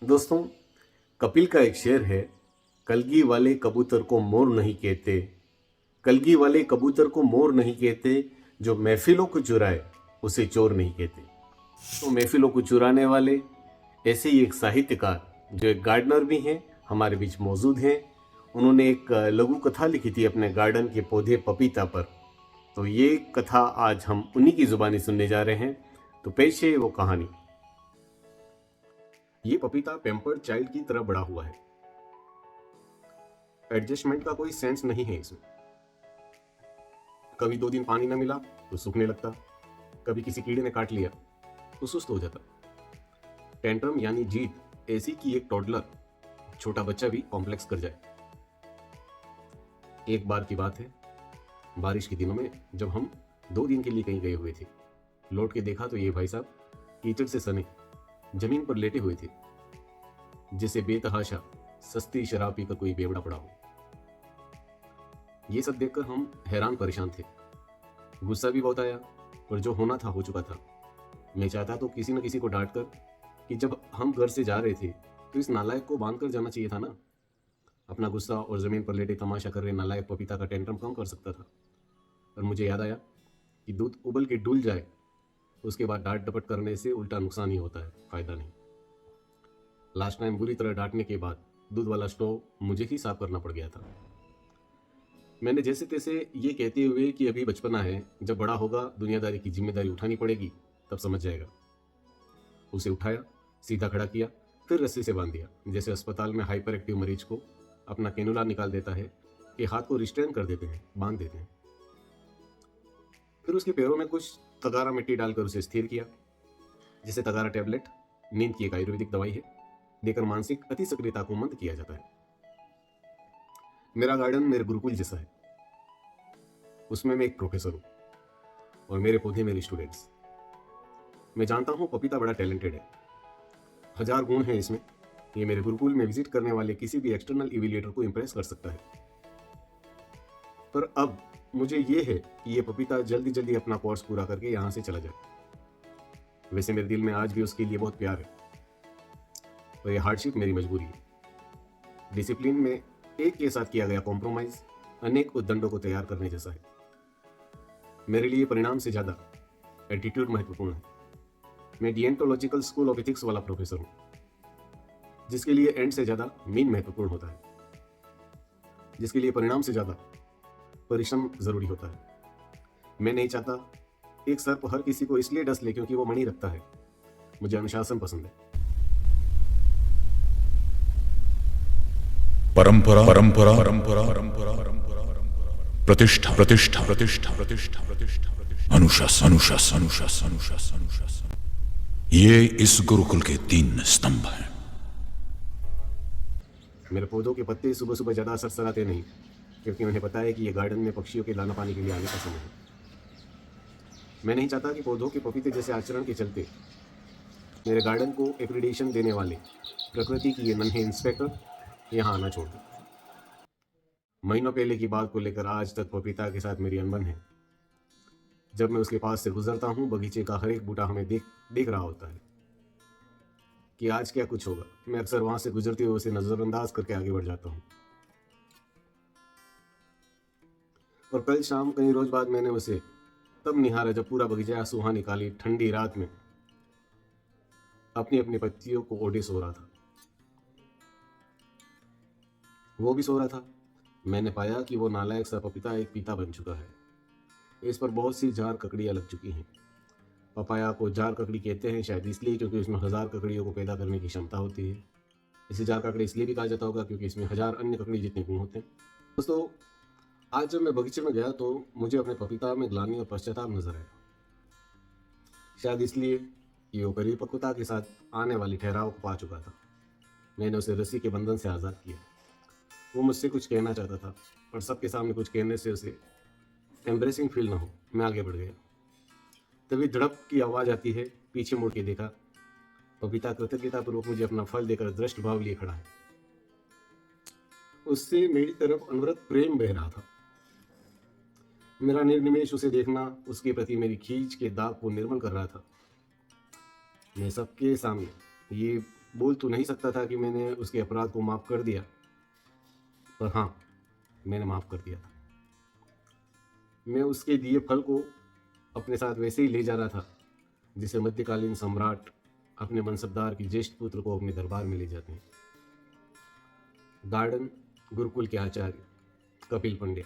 दोस्तों, कपिल का एक शेर है, कलगी वाले कबूतर को मोर नहीं कहते। कलगी वाले कबूतर को मोर नहीं कहते, जो महफिलों को चुराए उसे चोर नहीं कहते। तो महफिलों को चुराने वाले ऐसे ही एक साहित्यकार जो एक गार्डनर भी हैं हमारे बीच मौजूद हैं। उन्होंने एक लघु कथा लिखी थी अपने गार्डन के पौधे पपीता पर। तो ये कथा आज हम उन्हीं की जुबानी सुनने जा रहे हैं। तो पेश है वो कहानी। ये पपीता पैम्पर्ड चाइल्ड की तरह बड़ा हुआ है। एडजस्टमेंट का कोई सेंस नहीं है इसमें। कभी 2 दिन पानी न मिला तो सूखने लगता, कभी किसी कीड़े ने काट लिया तो सुस्त हो जाता। टेंट्रम यानी जीत ऐसी कि एक टॉडलर, छोटा बच्चा भी कॉम्प्लेक्स कर जाए। एक बार की बात है, बारिश के दिनों में जब हम 2 दिन के लिए कहीं गए हुए थे, लौट के देखा तो ये भाई साहब कीचड़ से सने जमीन पर लेटे हुए थे, जैसे बेतहाशा सस्ती शराब पीकर कोई बेवड़ा पड़ा हो। ये सब देखकर हम हैरान परेशान थे। गुस्सा भी बहुत आया, पर जो होना था हो चुका था। मैं चाहता तो किसी न किसी को डांट कर कि जब हम घर से जा रहे थे तो इस नालायक को बांध कर जाना चाहिए था ना। अपना गुस्सा और जमीन पर लेटे तमाशा कर रहे नालायक पपीता का टेंट्रम कम कर सकता था। पर मुझे याद आया कि दूध उबल के डुल जाए, उसके बाद डांट डपट करने से उल्टा नुकसान ही होता है, फायदा नहीं। लास्ट टाइम बुरी तरह डांटने के बाद दूध वाला स्टोव मुझे ही साफ करना पड़ गया था। मैंने जैसे तैसे ये कहते हुए कि अभी बचपना है, जब बड़ा होगा दुनियादारी की जिम्मेदारी उठानी पड़ेगी, तब समझ जाएगा। उसे उठाया, सीधा खड़ा किया, फिर रस्सी से बांध दिया, जैसे अस्पताल में हाइपर एक्टिव मरीज को अपना कैनुला निकाल देता है कि हाथ को रिस्ट्रेन कर देते हैं, बांध देते हैं। फिर उसके पैरों में कुछ तगारा मिट्टी डालकर उसे स्थिर किया, जिसे तगारा टैबलेट नींद की एक आयुर्वेदिक दवाई है, देकर मानसिक अति सक्रियता को मंद किया जाता है। मेरा गार्डन मेरे गुरुकुल जैसा है। उसमें मैं एक प्रोफेसर हूँ और मेरे पौधे मेरे स्टूडेंट्स। मैं जानता हूँ पपीता बड़ा टैलेंटेड है, 1000 गुण हैं इसमें। ये मेरे गुरुकुल में विजिट करने वाले किसी भी एक्सटर्नल इवेल्युएटर को इंप्रेस कर सकता है। पर अब मुझे ये है कि ये पपीता जल्दी जल्दी अपना कोर्स पूरा करके यहाँ से चला जाए। वैसे मेरे दिल में आज भी उसके लिए बहुत प्यार है, और ये हार्डशिप मेरी मजबूरी है। डिसिप्लिन में एक के साथ किया गया कॉम्प्रोमाइज अनेक उद्दंडों को तैयार करने जैसा है। मेरे लिए परिणाम से ज़्यादा एटीट्यूड महत्वपूर्ण है। मैं डिएंटोलॉजिकल स्कूल ऑफ एथिक्स वाला प्रोफेसर हूँ, जिसके लिए एंड से ज़्यादा मीन महत्वपूर्ण होता है, जिसके लिए परिणाम से ज़्यादा परिश्रम जरूरी होता है। मैं नहीं चाहता एक सर्प हर किसी को इसलिए डस ले क्योंकि वो मणि रखता है। मुझे अनुशासन पसंद है। परंपरा परंपरा परंपरा परंपरा प्रतिष्ठा प्रतिष्ठा प्रतिष्ठा प्रतिष्ठा प्रतिष्ठा अनुशासन अनुशासन अनुशासन अनुशासन अनुशासन, ये इस गुरुकुल के 3 स्तंभ हैं। मेरे पौधों के पत्ते सुबह सुबह ज़्यादा सरसराते नहीं, क्योंकि उन्हें पता है कि ये गार्डन में पक्षियों के दाना पानी के लिए आने का समय है। मैं नहीं चाहता कि पौधों के पपीते जैसे आचरण के चलते मेरे गार्डन को एक्रीडिटेशन देने वाले प्रकृति की ये नन्हे इंस्पेक्टर यहाँ आना छोड़ दें। महीनों पहले की बात को लेकर आज तक पपीता के साथ मेरी अनबन है। जब मैं उसके पास से गुजरता हूँ, बगीचे का हर एक बूटा हमें देख रहा होता है कि आज क्या कुछ होगा। मैं अक्सर वहां से गुजरते हुए उसे नजरअंदाज करके आगे बढ़ जाता हूँ। और कल शाम कई रोज बाद मैंने उसे तब निहारा जब पूरा बगीचा सुहानी काली ठंडी रात में अपनी अपनी पत्तियों को ओढ़े सो रहा था। वो भी सो रहा था। मैंने पाया कि वो नालायक सा पपीता एक पीता बन चुका है। इस पर बहुत सी जार ककड़ियाँ लग चुकी हैं। पपाया को जार ककड़ी कहते हैं, शायद इसलिए क्योंकि इसमें 1000 ककड़ियों को पैदा करने की क्षमता होती है। इसे जार ककड़ी इसलिए भी कहा जाता होगा क्योंकि इसमें 1000 अन्य ककड़ी जितने गुण होते हैं। दोस्तों, आज जब मैं बगीचे में गया तो मुझे अपने पपीता में ग्लानि और पश्चाताप नजर आया। शायद इसलिए कि वो परिपक्वता के साथ आने वाली ठहराव को पा चुका था। मैंने उसे रस्सी के बंधन से आज़ाद किया। वो मुझसे कुछ कहना चाहता था, पर सबके सामने कुछ कहने से उसे एम्ब्रेसिंग फील ना हो। मैं आगे बढ़ गया। तभी धड़प की आवाज़ आती है। पीछे मुड़ के देखा, पपीता कृतज्ञतापूर्वक मुझे अपना फल देकर दृष्ट भाव लिए खड़ा है। उससे मेरी तरफ अनवरत प्रेम बह रहा था। मेरा निर्निमेष उसे देखना उसके प्रति मेरी खींच के दाग को निर्मल कर रहा था। मैं सबके सामने ये बोल तो नहीं सकता था कि मैंने उसके अपराध को माफ़ कर दिया, पर हाँ, मैंने माफ़ कर दिया था। मैं उसके दिए फल को अपने साथ वैसे ही ले जा रहा था जिसे मध्यकालीन सम्राट अपने मनसबदार की ज्येष्ठ पुत्र को अपने दरबार में ले जाते हैं। गार्डन गुरुकुल के आचार्य कपिल पंड्या।